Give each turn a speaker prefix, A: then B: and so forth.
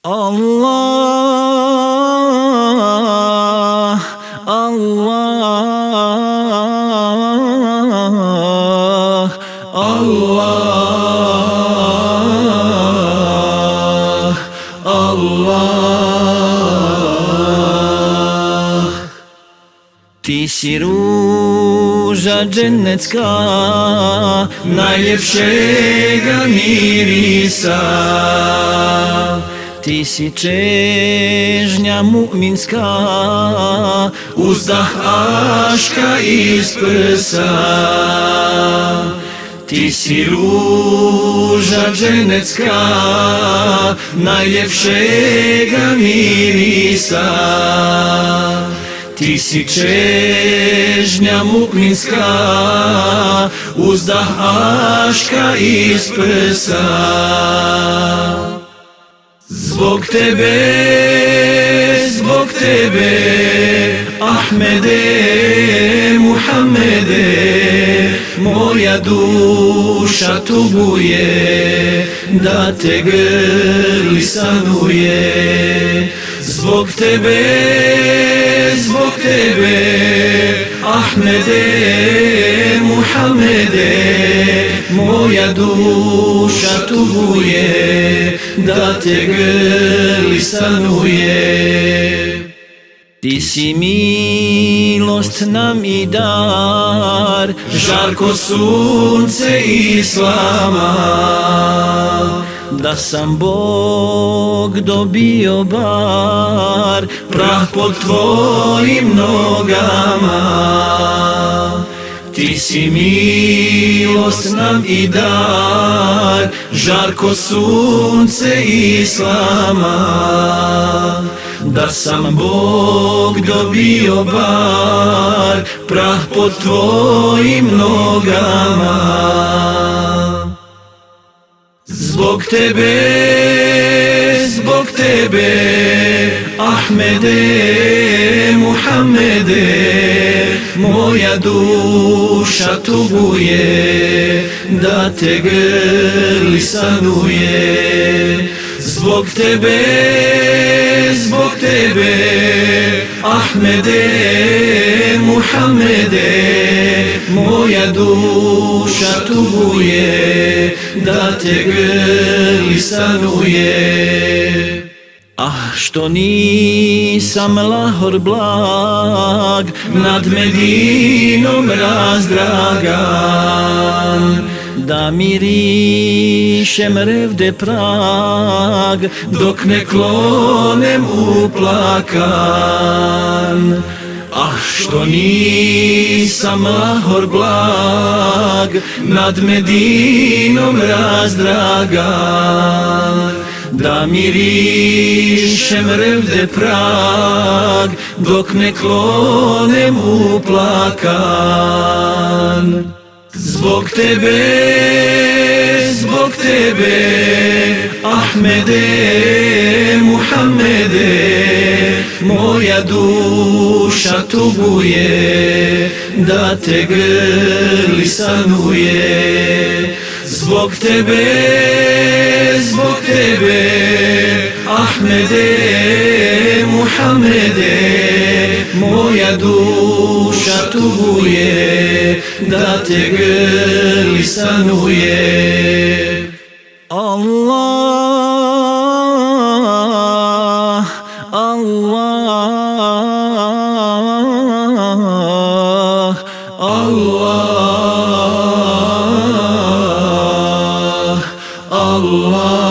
A: Allah, Allah, Allah, Allah. Ti si ruža dženecka, najljepšega mirisa. Ti si čežnja mu'minska, uzdah aška iz prsa. Ti si ruža dženecka, najljepšega mirisa. Ti si čežnja mu'minska, uzdah aška iz prsa. Zbog tebe, Ahmede, Muhammede, moja duša tuguje, da te grli sanuje. Zbog tebe, Ahmede, Muhammede, moja duša tuguje, da te grli sanuje. Ti si milost nam i dar, žarko sunce Islama. Da sam Bog dobio bar, prah pod tvojim nogama. Ti si milost nam i dar, žarko sunce Islama. Da sam Bog dobio bar, prah pod tvojim nogama. Zbog tebe, Ahmede, Muhammede, moja duša tuguje, da te grli sanuje. Zbog tebe, Ahmede, Muhammede, moja duša tuguje, da te grli sanuje. Ah, što nisam lahor blag, nad Medinom razdragan, da mirišem revde prag, dok ne klonem uplakan. Ah, što nisam lahor blag, nad Medinom razdragan, da mirišem revde prag, dok ne klonem uplakan. Zbog tebe, Ahmede, Muhammede, moja duša tuguje, da te grli sanuje. Zbog tebe, Ahmede, Muhammede, moja duša tuguje, da te grli sanuje. Allah, Allah, Allah, Allah.